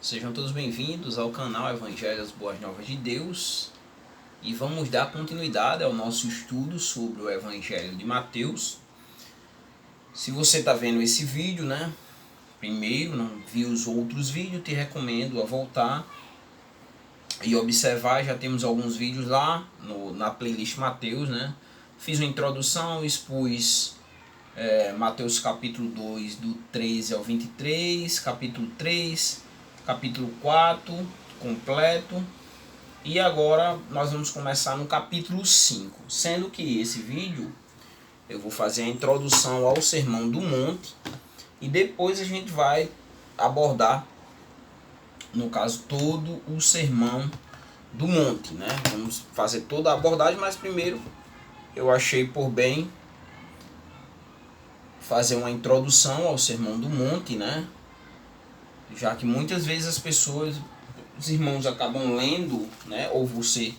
Sejam todos bem-vindos ao canal Evangelho das Boas Novas de Deus e vamos dar continuidade ao nosso estudo sobre o Evangelho de Mateus. Se você está vendo esse vídeo, primeiro, não viu os outros vídeos, te recomendo a voltar e observar. Já temos alguns vídeos lá na playlist Mateus, Fiz uma introdução, expus Mateus capítulo 2, do 13 ao 23, capítulo 3, capítulo 4, completo. E agora nós vamos começar no capítulo 5. Sendo que esse vídeo eu vou fazer a introdução ao Sermão do Monte. E depois a gente vai abordar, no caso, todo o Sermão do Monte, Vamos fazer toda a abordagem, mas primeiro eu achei por bem fazer uma introdução ao Sermão do Monte, Já que muitas vezes as pessoas, os irmãos acabam lendo, ou você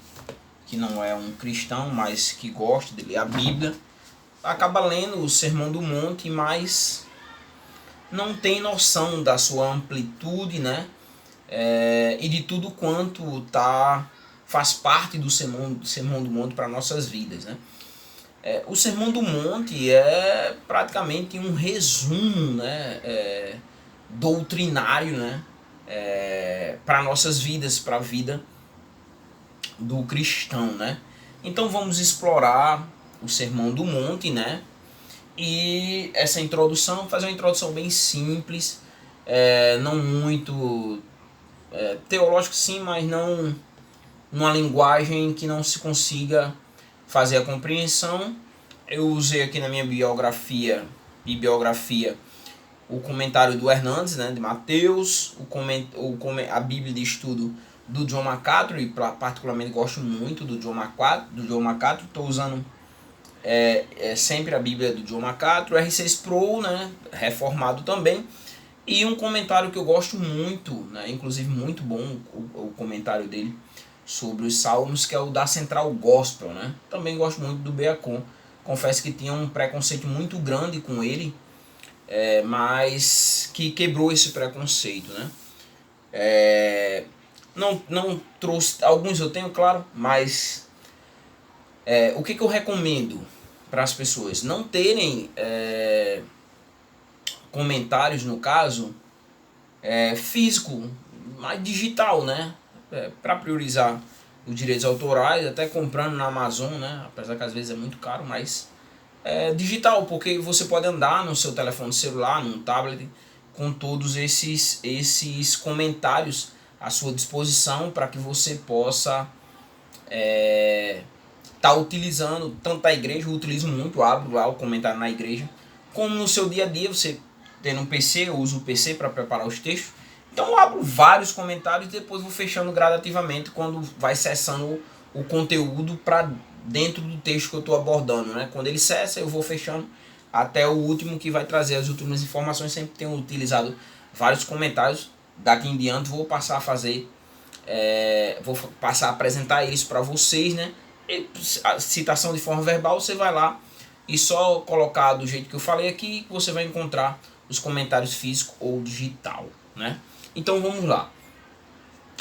que não é um cristão, mas que gosta de ler a Bíblia, acaba lendo o Sermão do Monte, mas não tem noção da sua amplitude, e de tudo quanto faz parte do Sermão do Monte para nossas vidas, O Sermão do Monte é praticamente um resumo, doutrinário, para nossas vidas, para a vida do cristão, Então vamos explorar o Sermão do Monte, E essa introdução, fazer uma introdução bem simples, não muito teológico sim, mas não numa linguagem que não se consiga fazer a compreensão. Eu usei aqui na minha bibliografia o comentário do Hernandes, de Mateus, a Bíblia de Estudo do John MacArthur, e particularmente gosto muito do John MacArthur. Estou usando sempre a Bíblia do John MacArthur, R6 Pro, reformado também, e um comentário que eu gosto muito, inclusive muito bom o comentário dele sobre os Salmos, que é o da Central Gospel, Também gosto muito do Beacon. Confesso que tinha um preconceito muito grande com ele, mas que quebrou esse preconceito, Não trouxe, alguns eu tenho, claro, mas o que eu recomendo para as pessoas? Não terem comentários, no caso, físico, mas digital, para priorizar os direitos autorais, até comprando na Amazon, apesar que às vezes é muito caro, mas digital, porque você pode andar no seu telefone celular, num tablet, com todos esses comentários à sua disposição, para que você possa tá utilizando, tanto a igreja, eu utilizo muito, abro lá o comentário na igreja, como no seu dia a dia, você tendo um PC, eu uso o PC para preparar os textos. Então eu abro vários comentários e depois vou fechando gradativamente quando vai cessando o conteúdo para dentro do texto que eu estou abordando, Quando ele cessa, eu vou fechando até o último, que vai trazer as últimas informações. Sempre tenho utilizado vários comentários. Daqui em diante vou passar a fazer, vou passar a apresentar isso para vocês, E a citação de forma verbal, você vai lá e só colocar do jeito que eu falei aqui, que você vai encontrar os comentários físico ou digital, Então vamos lá.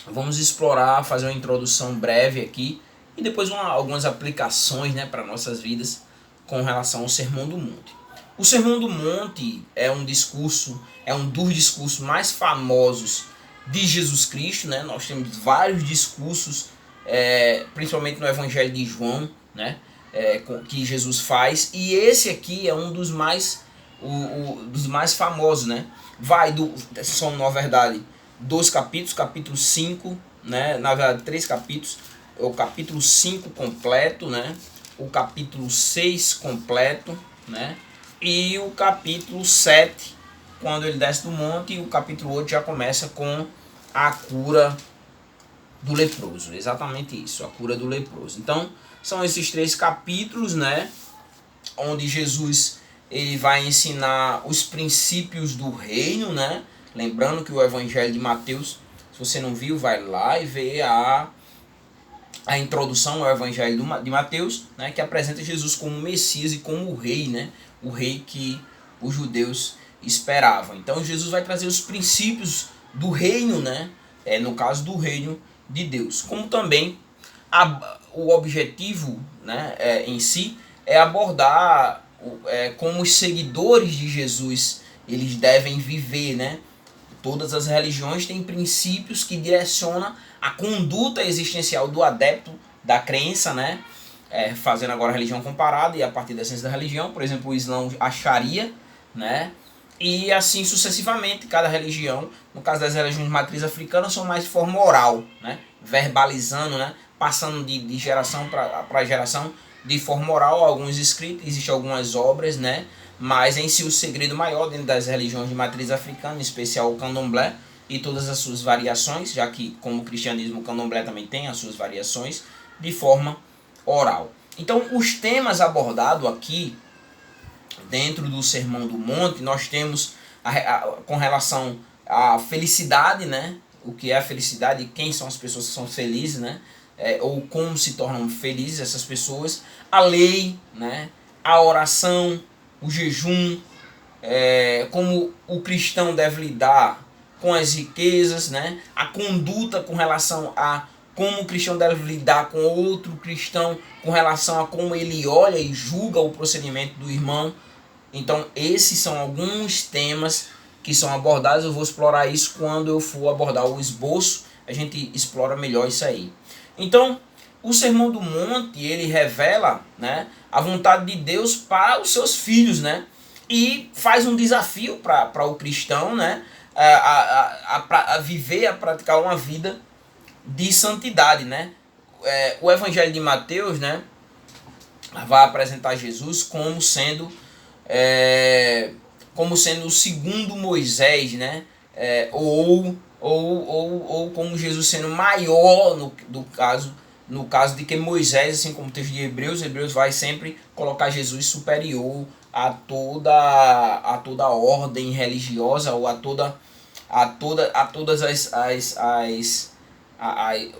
Vamos explorar, fazer uma introdução breve aqui e depois algumas aplicações, para nossas vidas com relação ao Sermão do Monte. O Sermão do Monte é um dos discursos mais famosos de Jesus Cristo, Nós temos vários discursos, principalmente no Evangelho de João, que Jesus faz, e esse aqui é um dos mais dos mais famosos, são na verdade 2 capítulos, capítulo 5, na verdade 3 capítulos, o capítulo 5 completo, o capítulo 6 completo, e o capítulo 7, quando ele desce do monte, e o capítulo 8 já começa com a cura do leproso, exatamente isso, a cura do leproso. Então, são esses 3 capítulos, onde Jesus ele vai ensinar os princípios do reino, Lembrando que o Evangelho de Mateus, se você não viu, vai lá e vê a introdução ao Evangelho de Mateus, que apresenta Jesus como Messias e como o rei, o rei que os judeus esperavam. Então Jesus vai trazer os princípios do reino, né? No caso do reino de Deus. Como também o objetivo, né, em si é abordar como os seguidores de Jesus eles devem viver, né? Todas as religiões têm princípios que direcionam a conduta existencial do adepto da crença, né? Fazendo agora a religião comparada e a partir da essência da religião, por exemplo, o Islã, a Sharia, né? E assim sucessivamente, cada religião, no caso das religiões de matriz africana, são mais de forma oral, né? Verbalizando, né? Passando de geração para geração de forma oral, alguns escritos, existem algumas obras, né? Mas em si o segredo maior dentro das religiões de matriz africana, em especial o candomblé e todas as suas variações, já que como o cristianismo, o candomblé também tem as suas variações, de forma oral. Então os temas abordados aqui dentro do Sermão do Monte, nós temos com relação à felicidade, né? O que é a felicidade, quem são as pessoas que são felizes, né? Ou como se tornam felizes essas pessoas, a lei, né? A oração, o jejum, como o cristão deve lidar com as riquezas, né? A conduta com relação a como o cristão deve lidar com outro cristão, com relação a como ele olha e julga o procedimento do irmão. Então esses são alguns temas que são abordados. Eu vou explorar isso quando eu for abordar o esboço, a gente explora melhor isso aí. Então o Sermão do Monte, ele revela, né, a vontade de Deus para os seus filhos, né? E faz um desafio para o cristão, né, a viver, a praticar uma vida de santidade, né? O Evangelho de Mateus, né, vai apresentar Jesus como sendo o segundo Moisés, né? Ou como Jesus sendo maior no caso de que Moisés, assim como o texto de Hebreus vai sempre colocar Jesus superior a toda a ordem religiosa ou a todas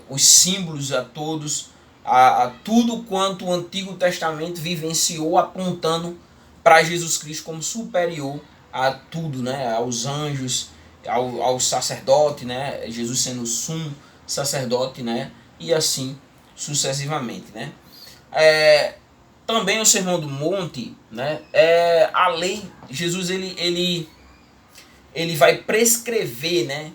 os símbolos, a tudo quanto o Antigo Testamento vivenciou apontando para Jesus Cristo como superior a tudo, né? Aos anjos, ao sacerdote, né? Jesus sendo o sumo sacerdote, né? E assim sucessivamente, né? Também o Sermão do Monte, né? A lei, Jesus ele vai prescrever, né?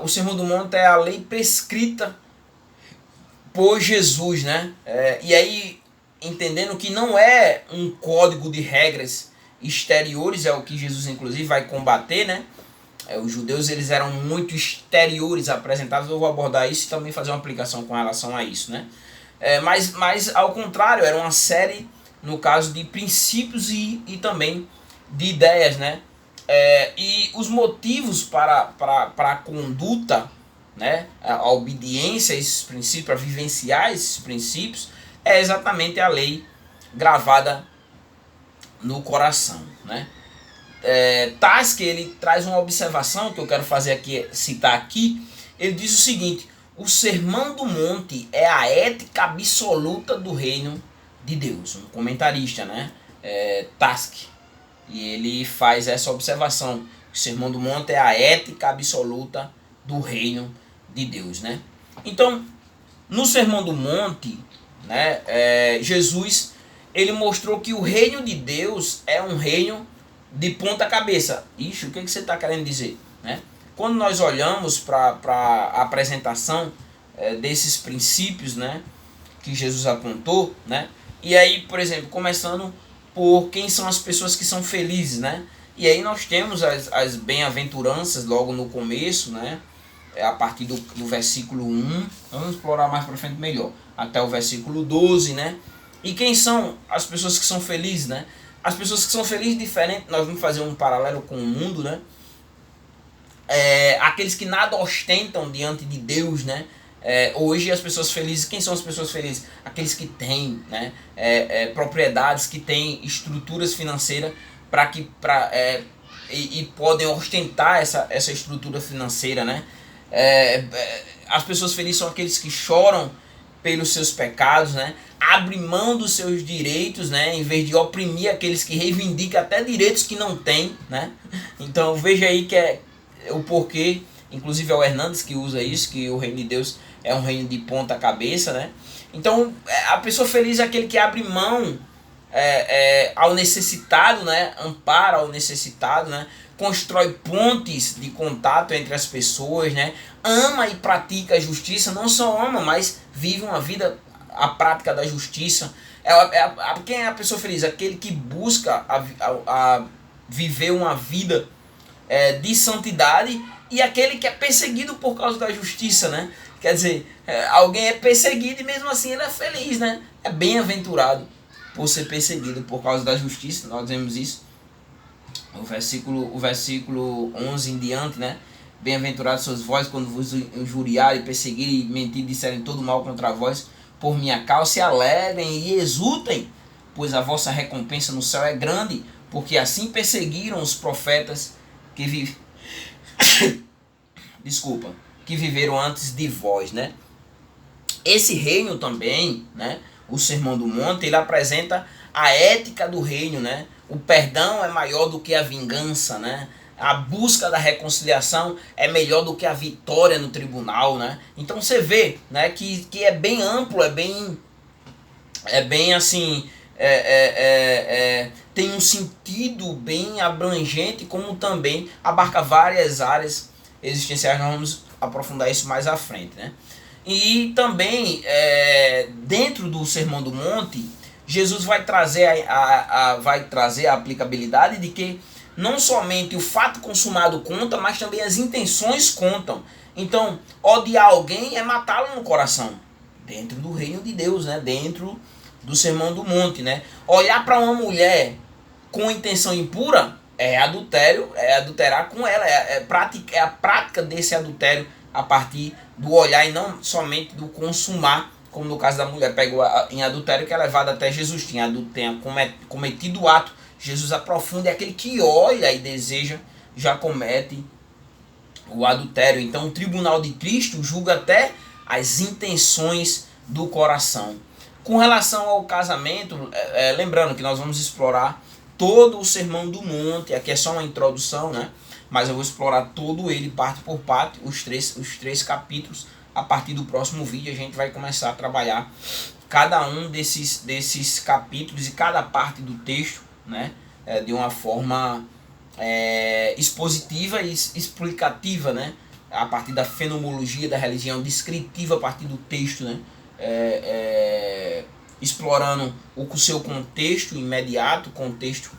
O Sermão do Monte é a lei prescrita por Jesus, né? E aí entendendo que não é um código de regras exteriores, é o que Jesus inclusive vai combater, né? Os judeus eles eram muito exteriores apresentados. Eu vou abordar isso e também fazer uma aplicação com relação a isso, né? Mas ao contrário, era uma série, no caso, de princípios e também de ideias, né? E os motivos para a conduta, né? A obediência a esses princípios, para vivenciar esses princípios, é exatamente a lei gravada no coração, né? Tasque ele traz uma observação que eu quero fazer aqui, citar aqui. Ele diz o seguinte: o Sermão do Monte é a ética absoluta do reino de Deus. Um comentarista, né? Tasque, e ele faz essa observação: o Sermão do Monte é a ética absoluta do reino de Deus, né? Então, no Sermão do Monte, né, Jesus ele mostrou que o reino de Deus é um reino de ponta cabeça. Ixi, o que você está querendo dizer, né? Quando nós olhamos para a apresentação desses princípios, né, que Jesus apontou, né? E aí, por exemplo, começando por quem são as pessoas que são felizes, né? E aí nós temos as bem-aventuranças logo no começo, né? A partir do versículo 1, vamos explorar mais para frente melhor, até o versículo 12, né? E quem são as pessoas que são felizes, né? As pessoas que são felizes, diferente, nós vamos fazer um paralelo com o mundo, né? Aqueles que nada ostentam diante de Deus, né? Hoje as pessoas felizes, quem são as pessoas felizes? Aqueles que têm, né? Propriedades, que têm estruturas financeiras e podem ostentar essa estrutura financeira, né? As pessoas felizes são aqueles que choram pelos seus pecados, né? Abre mão dos seus direitos, né? Em vez de oprimir aqueles que reivindicam até direitos que não têm, né? Então veja aí que é o porquê, inclusive é o Hernandes que usa isso, que o reino de Deus é um reino de ponta cabeça, né? Então a pessoa feliz é aquele que abre mão ao necessitado, né? Ampara ao necessitado, né? Constrói pontes de contato entre as pessoas, né? Ama e pratica a justiça, não só ama, mas vive uma vida, a prática da justiça. Quem é a pessoa feliz? Aquele que busca a viver uma vida de santidade, e aquele que é perseguido por causa da justiça, né? Quer dizer, alguém é perseguido e mesmo assim ele é feliz, né? É bem-aventurado por ser perseguido por causa da justiça. Nós vemos isso o versículo 11 em diante, né? Bem-aventurados sois vós quando vos injuriarem, perseguirem e mentir, disserem todo mal contra vós por minha causa, se alegrem e exultem, pois a vossa recompensa no céu é grande, porque assim perseguiram os profetas que que viveram antes de vós, né? Esse reino também, né? O Sermão do Monte, ele apresenta a ética do reino, né? O perdão é maior do que a vingança, né? A busca da reconciliação é melhor do que a vitória no tribunal, né? Então você vê, né, que é bem amplo, é bem assim, tem um sentido bem abrangente, como também abarca várias áreas existenciais. Nós vamos aprofundar isso mais à frente, né? E também dentro do Sermão do Monte, Jesus vai trazer vai trazer a aplicabilidade de que não somente o fato consumado conta, mas também as intenções contam. Então, odiar alguém é matá-lo no coração, dentro do reino de Deus, né? Dentro do Sermão do Monte, né? Olhar para uma mulher com intenção impura é adultério, é adulterar com ela, é a prática desse adultério a partir do olhar e não somente do consumar, como no caso da mulher pegou em adultério, que é levada até Jesus, tenha cometido o ato. Jesus aprofunda, é aquele que olha e deseja, já comete o adultério. Então o tribunal de Cristo julga até as intenções do coração. Com relação ao casamento, lembrando que nós vamos explorar todo o Sermão do Monte, aqui é só uma introdução, né? Mas eu vou explorar todo ele, parte por parte, os três capítulos. A partir do próximo vídeo a gente vai começar a trabalhar cada um desses capítulos e cada parte do texto, né? De uma forma expositiva e explicativa, né? A partir da fenomenologia da religião, descritiva a partir do texto, né? Explorando o seu contexto imediato, contexto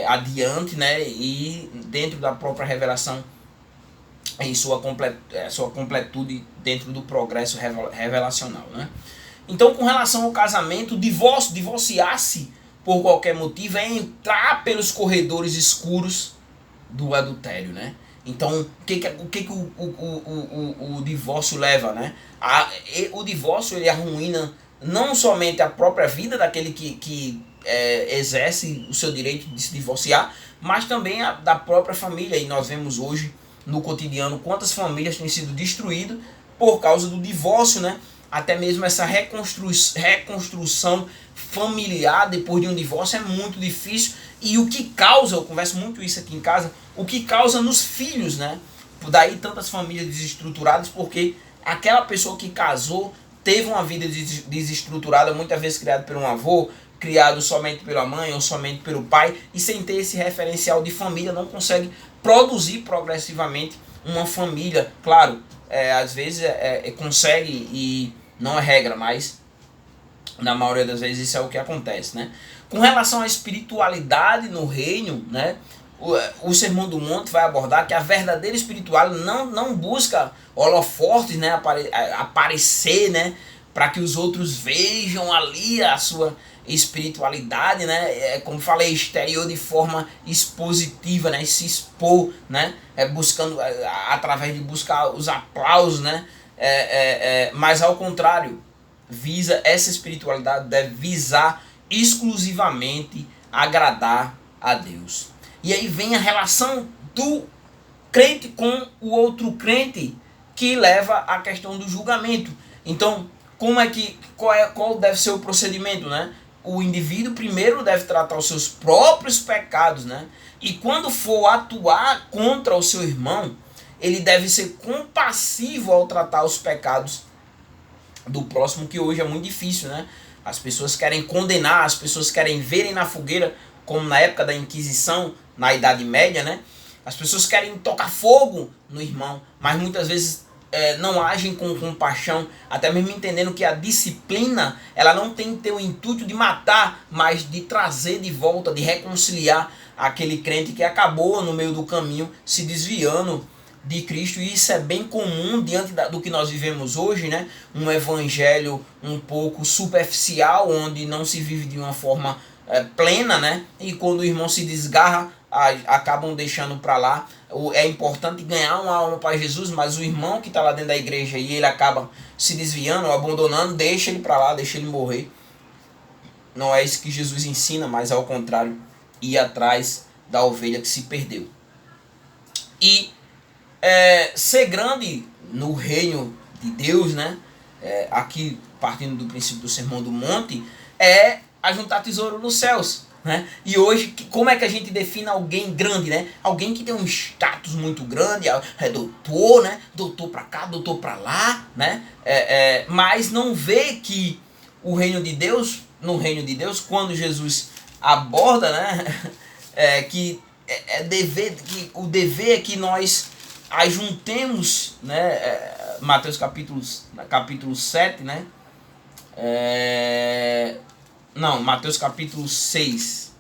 adiante, né? E dentro da própria revelação em sua completude dentro do progresso revelacional, né? Então, com relação ao casamento, divorciar-se por qualquer motivo é entrar pelos corredores escuros do adultério, né? Então, o que o divórcio leva, né? O divórcio, ele arruína não somente a própria vida daquele que exerce o seu direito de se divorciar, mas também da própria família. E nós vemos hoje no cotidiano quantas famílias têm sido destruídas por causa do divórcio, né? Até mesmo essa reconstrução familiar depois de um divórcio é muito difícil. E o que causa, eu converso muito isso aqui em casa, o que causa nos filhos, né? Daí tantas famílias desestruturadas, porque aquela pessoa que casou teve uma vida desestruturada, muitas vezes criada por um avô, criado somente pela mãe ou somente pelo pai, e sem ter esse referencial de família não consegue produzir progressivamente uma família. Claro, às vezes consegue, e não é regra, mas na maioria das vezes isso é o que acontece, né? Com relação à espiritualidade no reino, né? O Sermão do Monte vai abordar que a verdadeira espiritualidade não busca holofotes, né? Aparecer, né? Para que os outros vejam ali a sua espiritualidade, né? Como falei, exterior de forma expositiva, né? Se expor, né? Buscando, através de buscar os aplausos, né? Mas ao contrário, essa espiritualidade deve visar exclusivamente agradar a Deus. E aí vem a relação do crente com o outro crente, que leva à questão do julgamento. Então, qual deve ser o procedimento, né? O indivíduo primeiro deve tratar os seus próprios pecados, né? E quando for atuar contra o seu irmão, ele deve ser compassivo ao tratar os pecados do próximo, que hoje é muito difícil, né? As pessoas querem condenar, as pessoas querem verem na fogueira, como na época da Inquisição, na Idade Média, né? As pessoas querem tocar fogo no irmão, mas muitas vezes não agem com compaixão, até mesmo entendendo que a disciplina, ela não tem que ter o intuito de matar, mas de trazer de volta, de reconciliar aquele crente que acabou no meio do caminho se desviando de Cristo. E isso é bem comum diante do que nós vivemos hoje, né? Um evangelho um pouco superficial, onde não se vive de uma forma plena, né? E quando o irmão se desgarra, acabam deixando para lá. É importante ganhar uma alma para Jesus, mas o irmão que está lá dentro da igreja e ele acaba se desviando, abandonando, deixa ele para lá, deixa ele morrer. Não é isso que Jesus ensina, mas ao contrário, ir atrás da ovelha que se perdeu. E ser grande no reino de Deus, né? Aqui partindo do princípio do Sermão do Monte, é ajuntar tesouro nos céus, né? E hoje, como é que a gente define alguém grande, né? Alguém que tem um status muito grande, é doutor, né? Doutor pra cá, doutor pra lá, né? Mas não vê que o reino de Deus, no reino de Deus, quando Jesus aborda, né? Que o dever é que nós ajuntemos, né? Mateus capítulo 7, né? Não, Mateus capítulo 6.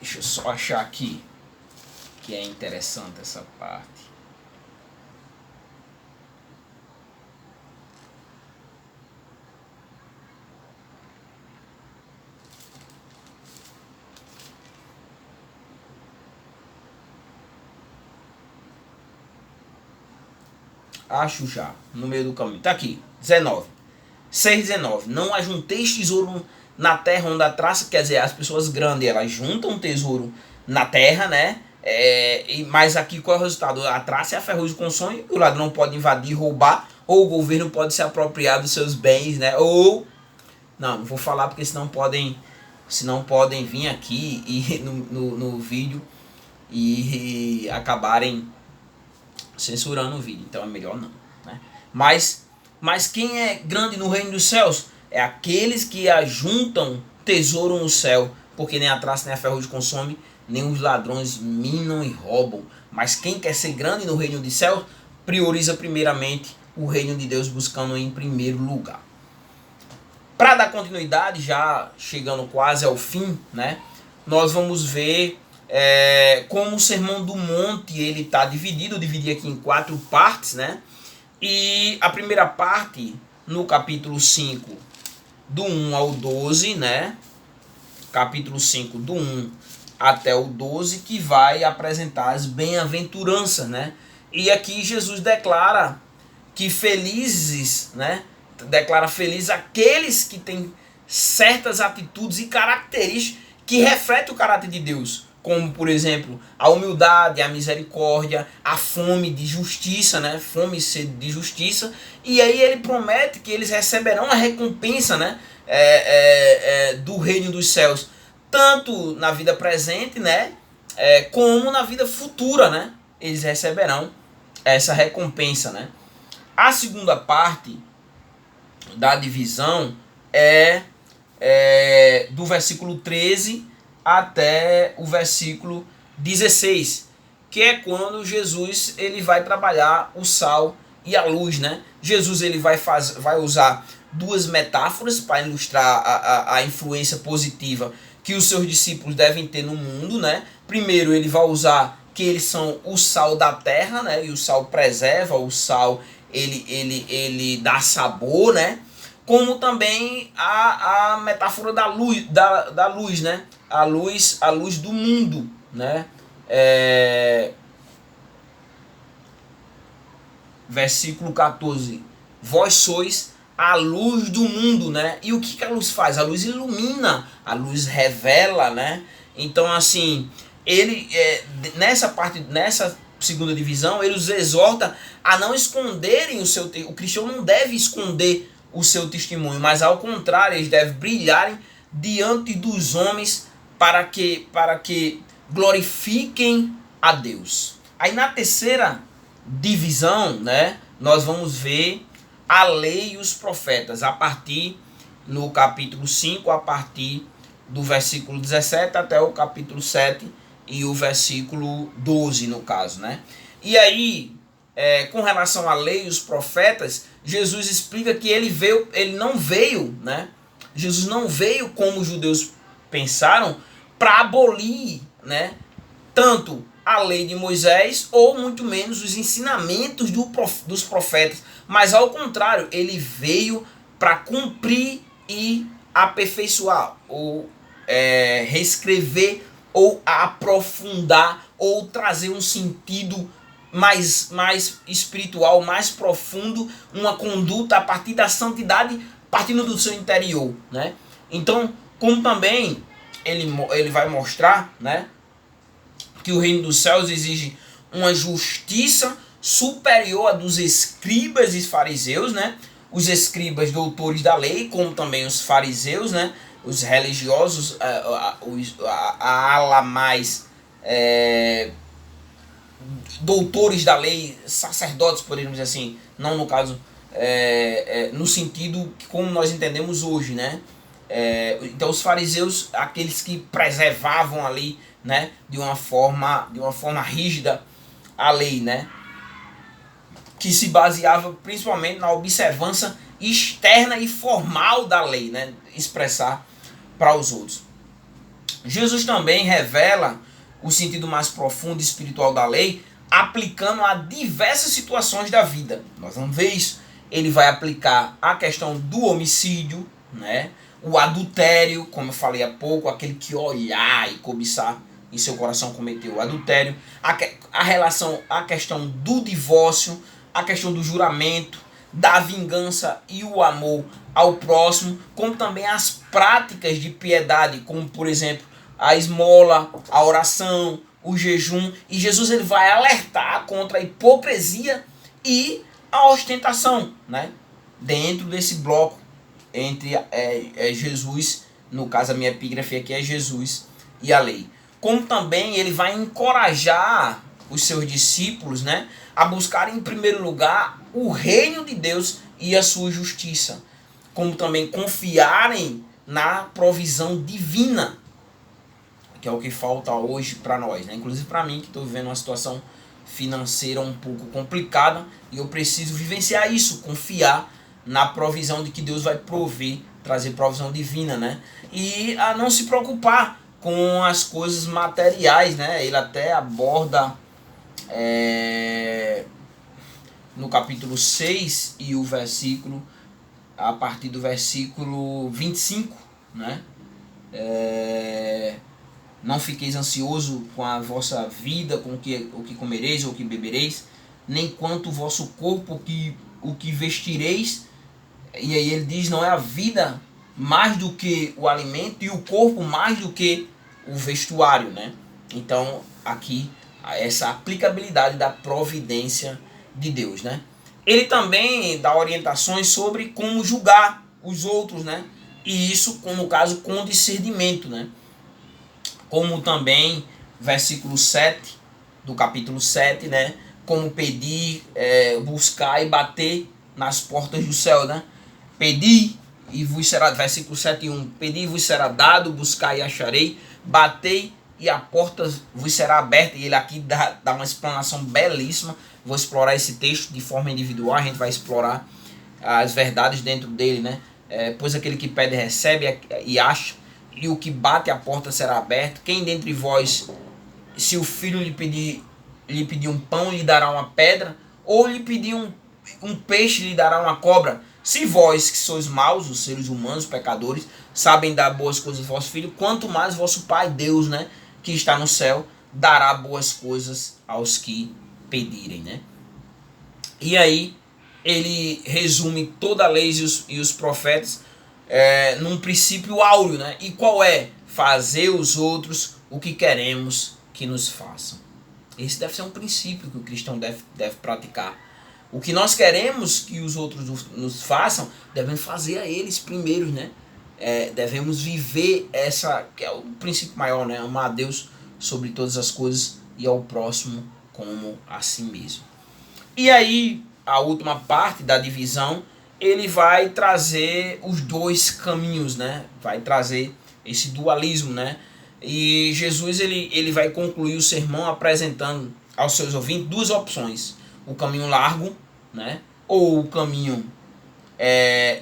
Deixa eu só achar aqui, que é interessante essa parte. Acho já, no meio do caminho. Tá aqui, 19. 6,19. Não ajunteis tesouro na terra onde a traça, quer dizer, as pessoas grandes, elas juntam tesouro na terra, né? Mas aqui qual é o resultado? A traça é a ferrugem consome, o ladrão pode invadir, roubar, ou o governo pode se apropriar dos seus bens, né? Ou, não vou falar porque senão podem vir aqui e no vídeo e acabarem censurando o vídeo, então é melhor não, né? Mas quem é grande no reino dos céus é aqueles que ajuntam tesouro no céu, porque nem a traça nem a ferrugem consome, nem os ladrões minam e roubam. Mas quem quer ser grande no reino dos céus prioriza primeiramente o reino de Deus, buscando em primeiro lugar. Para dar continuidade, já chegando quase ao fim, né? Nós vamos ver como o Sermão do Monte ele está dividido. Eu dividi aqui em 4 partes, né? E a primeira parte, no capítulo 5, do 1 ao 12, né? Capítulo 5, do 1 até o 12, que vai apresentar as bem-aventuranças, né? E aqui Jesus declara que felizes, né? Declara felizes aqueles que têm certas atitudes e características que refletem o caráter de Deus, como, por exemplo, a humildade, a misericórdia, a fome de justiça, né? Fome e sede de justiça. E aí ele promete que eles receberão a recompensa, né? Do reino dos céus, tanto na vida presente, né? Como na vida futura, né? Eles receberão essa recompensa, né? A segunda parte da divisão é do versículo 13 até o versículo 16, que é quando Jesus ele vai trabalhar o sal e a luz, né? Jesus ele vai usar 2 metáforas para ilustrar a influência positiva que os seus discípulos devem ter no mundo, né? Primeiro ele vai usar que eles são o sal da terra, né? E o sal preserva, o sal ele dá sabor, né? Como também a metáfora da luz, né? A luz do mundo, né? Versículo 14. Vós sois a luz do mundo, né? E o que a luz faz? A luz ilumina, a luz revela, né? Então, assim, ele nessa segunda divisão, ele os exorta a não esconderem o cristão não deve esconder o seu testemunho, mas ao contrário, eles devem brilharem diante dos homens para que glorifiquem a Deus. Aí na terceira divisão, né, nós vamos ver a lei e os profetas, a partir no capítulo 5, a partir do versículo 17 até o capítulo 7 e o versículo 12, no caso, né? E aí, com relação à lei e os profetas, Jesus explica que ele não veio, né? Jesus não veio como os judeus pensaram para abolir, né, tanto a lei de Moisés ou muito menos os ensinamentos dos profetas, mas ao contrário, ele veio para cumprir e aperfeiçoar ou reescrever ou aprofundar ou trazer um sentido mais espiritual, mais profundo, uma conduta a partir da santidade, partindo do seu interior, né? Então, como também ele vai mostrar, né, que o reino dos céus exige uma justiça superior à dos escribas e fariseus, né? Os escribas doutores da lei, como também os fariseus, né? Os religiosos, a ala mais doutores da lei, sacerdotes, poderíamos dizer assim, não no caso, no sentido como nós entendemos hoje, né? Então os fariseus, aqueles que preservavam ali, né, de uma forma rígida a lei, né, que se baseava principalmente na observância externa e formal da lei, né, expressar para os outros. Jesus também revela o sentido mais profundo e espiritual da lei, aplicando a diversas situações da vida. Nós vamos ver isso. Ele vai aplicar a questão do homicídio, né, o adultério, como eu falei há pouco, aquele que olhar e cobiçar em seu coração cometeu o adultério, a questão do divórcio, a questão do juramento, da vingança e o amor ao próximo, como também as práticas de piedade, como por exemplo a esmola, a oração, o jejum. E Jesus ele vai alertar contra a hipocrisia e a ostentação, né, dentro desse bloco entre Jesus, no caso a minha epígrafe aqui é Jesus e a lei. Como também ele vai encorajar os seus discípulos, né, a buscarem em primeiro lugar o reino de Deus e a sua justiça. Como também confiarem na provisão divina, que é o que falta hoje para nós, né? Inclusive para mim, que estou vivendo uma situação financeira um pouco complicada e eu preciso vivenciar isso, confiar na provisão de que Deus vai prover, trazer provisão divina, né? E a não se preocupar com as coisas materiais, né? Ele até aborda no capítulo 6 e o versículo, a partir do versículo 25, né? Não fiqueis ansioso com a vossa vida, com o que comereis ou o que bebereis, nem quanto o vosso corpo o que vestireis. E aí ele diz, não é a vida mais do que o alimento e o corpo mais do que o vestuário, né? Então aqui essa aplicabilidade da providência de Deus, né? Ele também dá orientações sobre como julgar os outros, né? E isso, no caso, com discernimento, né? Como também, versículo 7 do capítulo 7, né? Como pedir, buscar e bater nas portas do céu, né? Pedir e vos será, versículo 7 e 1, pedi e vos será dado, buscar e acharei, batei e a porta vos será aberta. E ele aqui dá uma explanação belíssima. Vou explorar esse texto de forma individual, a gente vai explorar as verdades dentro dele, né? Pois aquele que pede recebe e acha, e o que bate a porta será aberta. Quem dentre vós, se o filho lhe pedir um pão, lhe dará uma pedra, ou lhe pedir um peixe, lhe dará uma cobra? Se vós, que sois maus, os seres humanos, pecadores, sabem dar boas coisas aos vossos filhos, quanto mais vosso Pai, Deus, né, que está no céu, dará boas coisas aos que pedirem, né? E aí, ele resume toda a lei e os profetas num princípio áureo, né? E qual é? Fazer os outros o que queremos que nos façam. Esse deve ser um princípio que o cristão deve praticar. O que nós queremos que os outros nos façam, devem fazer a eles primeiro, né? devemos viver essa, que é o princípio maior, né? Amar a Deus sobre todas as coisas e ao próximo como a si mesmo. E aí, a última parte da divisão, ele vai trazer os dois caminhos, né? Vai trazer esse dualismo, né? E Jesus ele vai concluir o sermão apresentando aos seus ouvintes duas opções: o caminho largo, né? Ou o caminho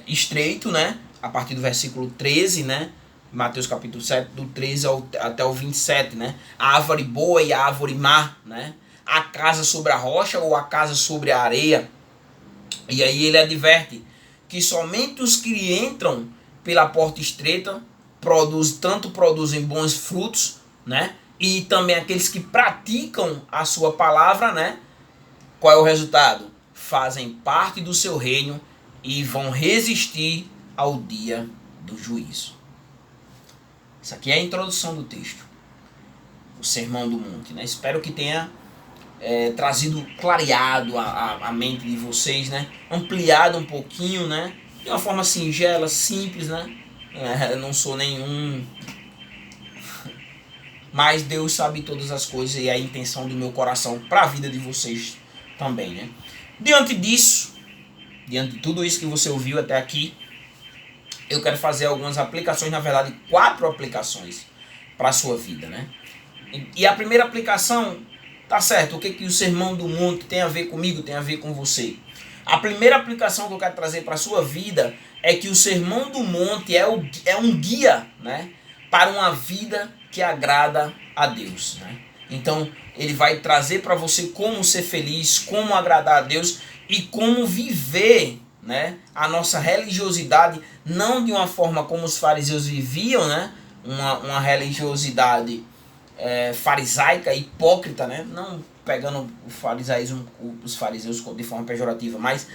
estreito, né? A partir do versículo 13, né? Mateus capítulo 7, do 13 até o 27, né? A árvore boa e a árvore má, né? A casa sobre a rocha ou a casa sobre a areia. E aí ele adverte que somente os que entram pela porta estreita produzem bons frutos, né? E também aqueles que praticam a sua palavra, né? Qual é o resultado? Fazem parte do seu reino e vão resistir ao dia do juízo. Isso aqui é a introdução do texto, o Sermão do Monte, né? Espero que tenha trazido, clareado a mente de vocês, né? Ampliado um pouquinho, né? De uma forma singela, simples, né? Eu não sou nenhum, mas Deus sabe todas as coisas e a intenção do meu coração para a vida de vocês também, né? Diante disso, diante de tudo isso que você ouviu até aqui, eu quero fazer algumas aplicações, na verdade 4 aplicações para a sua vida, né? E a primeira aplicação, tá certo, o que o Sermão do Monte tem a ver comigo, tem a ver com você? A primeira aplicação que eu quero trazer para a sua vida é que o Sermão do Monte é um guia, né, para uma vida que agrada a Deus, né? Então ele vai trazer para você como ser feliz, como agradar a Deus e como viver, né, a nossa religiosidade, não de uma forma como os fariseus viviam, né, uma religiosidade farisaica, hipócrita, né, não pegando o farisaísmo, os fariseus de forma pejorativa, mas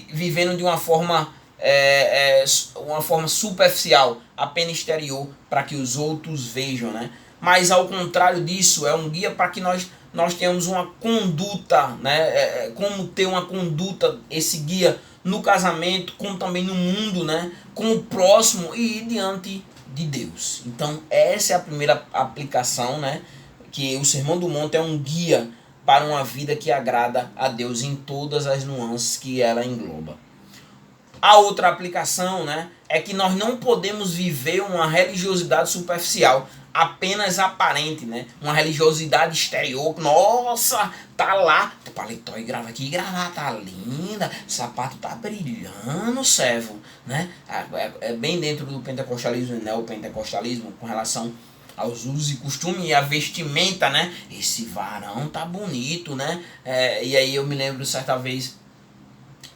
vivendo de uma forma superficial, apenas exterior, para que os outros vejam, né? Mas ao contrário disso, é um guia para que nós tenhamos uma conduta, né? Como ter uma conduta, esse guia no casamento, como também no mundo, né? Com o próximo e diante de Deus. Então essa é a primeira aplicação, né? Que o Sermão do Monte é um guia para uma vida que agrada a Deus em todas as nuances que ela engloba. A outra aplicação, né, é que nós não podemos viver uma religiosidade superficial, apenas aparente, né? Uma religiosidade exterior. Nossa, tá lá, paletó e grava aqui, gravata linda, sapato tá brilhando, servo, né? É bem dentro do pentecostalismo e neopentecostalismo com relação aos usos e costumes e a vestimenta, né? Esse varão tá bonito, né? E aí eu me lembro certa vez,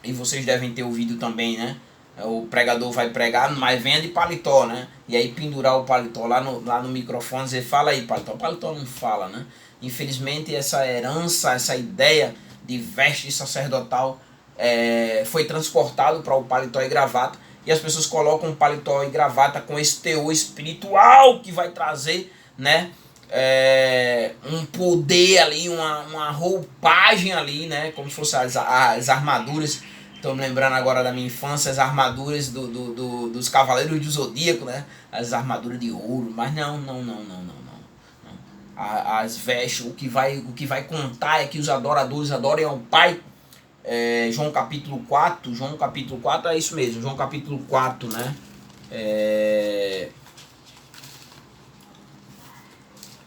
e vocês devem ter ouvido também, né? O pregador vai pregar, mas venha de paletó, né? E aí pendurar o paletó lá no microfone, dizer, fala aí paletó. O paletó não fala, né? Infelizmente essa herança, essa ideia de veste sacerdotal foi transportado para o paletó e gravata. E as pessoas colocam paletó e gravata com esse teor espiritual que vai trazer, né? Um poder ali, uma roupagem ali, né? Como se fossem as armaduras. Estou me lembrando agora da minha infância, as armaduras dos Cavaleiros do Zodíaco, né? As armaduras de ouro, mas não. As vestes, o que vai contar é que os adoradores adorem ao Pai. João capítulo 4 é isso mesmo, João capítulo 4, né?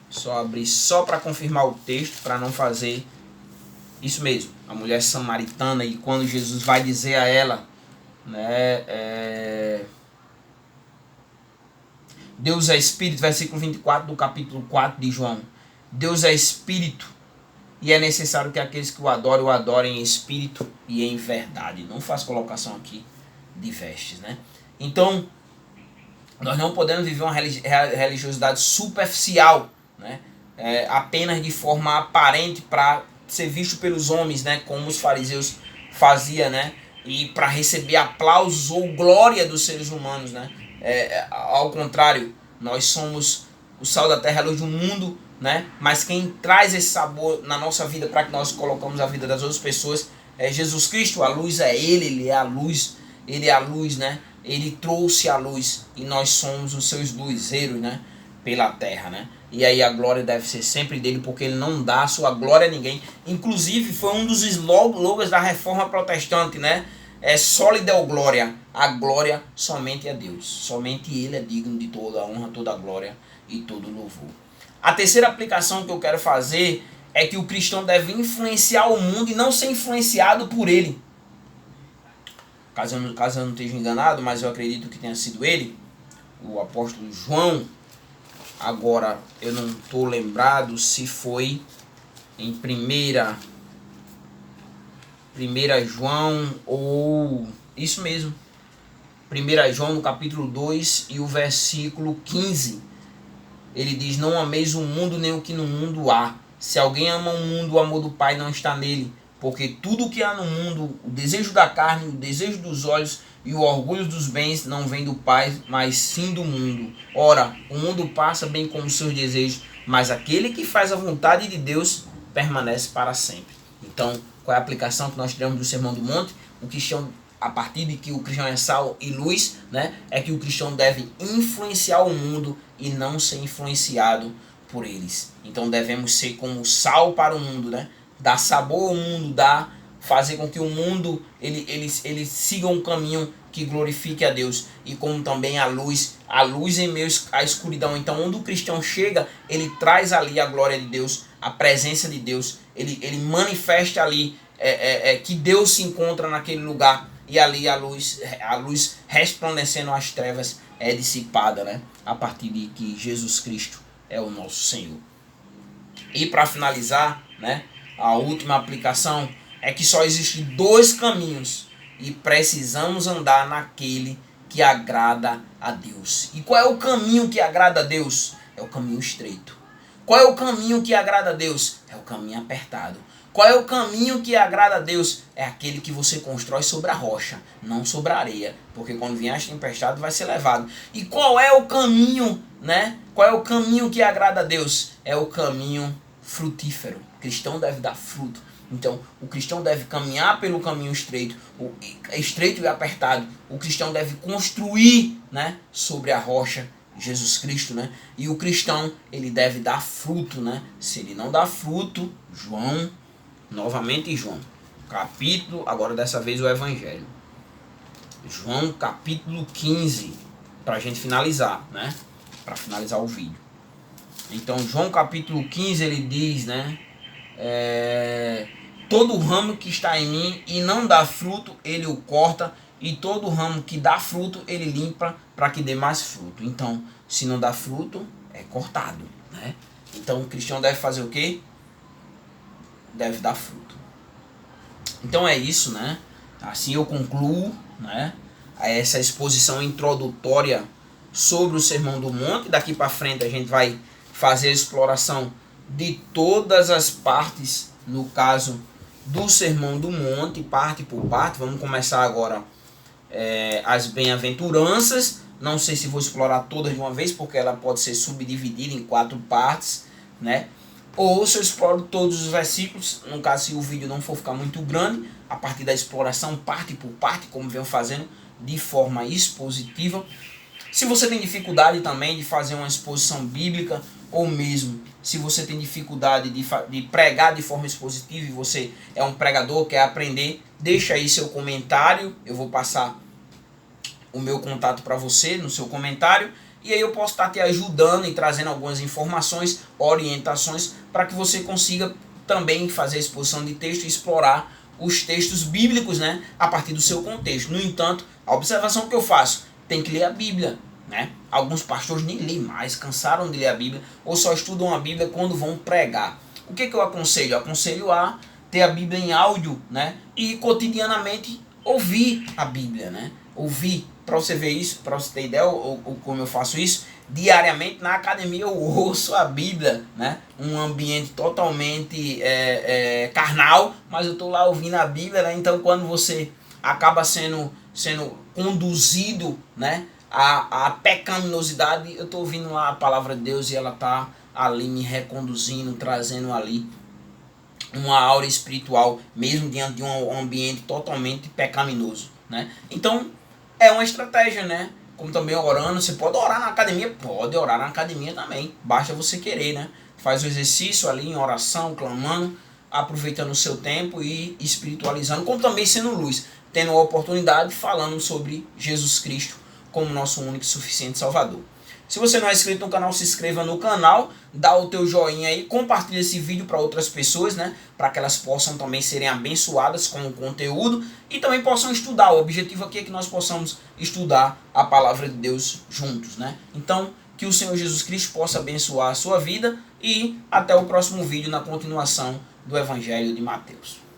Só abrir só para confirmar o texto, para não fazer isso mesmo. A mulher samaritana, e quando Jesus vai dizer a ela, né, Deus é Espírito, versículo 24 do capítulo 4 de João. Deus é Espírito e é necessário que aqueles que o adorem em Espírito e em verdade. Não faz colocação aqui de vestes, né? Então, nós não podemos viver uma religiosidade superficial, né? Apenas de forma aparente para ser visto pelos homens, né? Como os fariseus faziam, né? E para receber aplausos ou glória dos seres humanos, né? Ao contrário, nós somos o sal da terra, a luz do mundo, né? Mas quem traz esse sabor na nossa vida para que nós colocamos a vida das outras pessoas é Jesus Cristo. A luz é Ele é a luz, Ele é a luz, né? ele trouxe a luz e nós somos os seus luzeiros, né, pela terra, né? E aí a glória deve ser sempre dele, porque ele não dá a sua glória a ninguém. Inclusive foi um dos slogans da Reforma Protestante, né? Só lhe deu glória, a glória somente a Deus. Somente ele é digno de toda a honra, toda a glória e todo o louvor. A terceira aplicação que eu quero fazer é que o cristão deve influenciar o mundo e não ser influenciado por ele. Caso eu não esteja enganado, mas eu acredito que tenha sido ele, o apóstolo João. Agora eu não estou lembrado se foi em 1 João ou... Isso mesmo. 1 João no capítulo 2 e o versículo 15. Ele diz: não ameis o mundo nem o que no mundo há. Se alguém ama o mundo, o amor do Pai não está nele. Porque tudo o que há no mundo, o desejo da carne, o desejo dos olhos e o orgulho dos bens, não vem do Pai, mas sim do mundo. Ora, o mundo passa bem como os seus desejos, mas aquele que faz a vontade de Deus permanece para sempre. Então, qual é a aplicação que nós tiramos do Sermão do Monte? O cristão, a partir de que o cristão é sal e luz, né, é que o cristão deve influenciar o mundo e não ser influenciado por eles. Então devemos ser como sal para o mundo, né? Dar sabor ao mundo, fazer com que o mundo ele siga um caminho que glorifique a Deus, e como também a luz em meio à escuridão. Então onde o cristão chega, ele traz ali a glória de Deus, a presença de Deus, ele manifesta ali que Deus se encontra naquele lugar, e ali a luz resplandecendo as trevas é dissipada, né? A partir de que Jesus Cristo é o nosso Senhor. E para finalizar, né, a última aplicação é que só existem dois caminhos e precisamos andar naquele que agrada a Deus. E qual é o caminho que agrada a Deus? É o caminho estreito. Qual é o caminho que agrada a Deus? É o caminho apertado. Qual é o caminho que agrada a Deus? É aquele que você constrói sobre a rocha, não sobre a areia, porque quando vier as tempestades vai ser levado. E qual é o caminho, né? Qual é o caminho que agrada a Deus? É o caminho frutífero. O cristão deve dar fruto. Então, o cristão deve caminhar pelo caminho estreito e apertado. O cristão deve construir, né, sobre a rocha, Jesus Cristo, né? E o cristão, ele deve dar fruto, né? Se ele não dá fruto, novamente João, capítulo, agora dessa vez o Evangelho. João capítulo 15, para a gente finalizar, né? Para finalizar o vídeo. Então, João capítulo 15, ele diz, né? Todo ramo que está em mim e não dá fruto, ele o corta, e todo ramo que dá fruto, ele limpa para que dê mais fruto. Então, se não dá fruto, é cortado, né? Então, o cristão deve fazer o quê? Deve dar fruto. Então é isso, né? Assim eu concluo, né, essa exposição introdutória sobre o Sermão do Monte. Daqui para frente a gente vai fazer a exploração de todas as partes, no caso do Sermão do Monte, parte por parte. Vamos começar agora as bem-aventuranças. Não sei se vou explorar todas de uma vez, porque ela pode ser subdividida em 4 partes, né? Ou se eu exploro todos os versículos, no caso se o vídeo não for ficar muito grande, a partir da exploração, parte por parte, como venho fazendo, de forma expositiva. Se você tem dificuldade também de fazer uma exposição bíblica, ou mesmo se você tem dificuldade de pregar de forma expositiva e você é um pregador, quer aprender, deixa aí seu comentário, eu vou passar o meu contato para você no seu comentário, e aí eu posso estar te ajudando e trazendo algumas informações, orientações, para que você consiga também fazer a exposição de texto e explorar os textos bíblicos, né, a partir do seu contexto. No entanto, a observação que eu faço, tem que ler a Bíblia, né? Alguns pastores nem lêem mais, cansaram de ler a Bíblia, ou só estudam a Bíblia quando vão pregar. O que eu aconselho? Eu aconselho a ter a Bíblia em áudio, né, e cotidianamente ouvir a Bíblia, né? Ouvir, para você ver isso, para você ter ideia, ou como eu faço isso, diariamente na academia eu ouço a Bíblia, né? Um ambiente totalmente carnal, mas eu estou lá ouvindo a Bíblia, né? Então quando você acaba sendo conduzido, né, a pecaminosidade, eu estou ouvindo lá a palavra de Deus e ela está ali me reconduzindo, trazendo ali uma aura espiritual, mesmo diante de um ambiente totalmente pecaminoso, né? Então, é uma estratégia, né? Como também orando, você pode orar na academia? Pode orar na academia também, basta você querer, né? Faz o exercício ali em oração, clamando, aproveitando o seu tempo e espiritualizando, como também sendo luz, tendo a oportunidade, falando sobre Jesus Cristo como nosso único e suficiente Salvador. Se você não é inscrito no canal, se inscreva no canal, dá o teu joinha aí, compartilha esse vídeo para outras pessoas, né? Para que elas possam também serem abençoadas com o conteúdo e também possam estudar. O objetivo aqui é que nós possamos estudar a palavra de Deus juntos, né? Então, que o Senhor Jesus Cristo possa abençoar a sua vida e até o próximo vídeo na continuação do Evangelho de Mateus.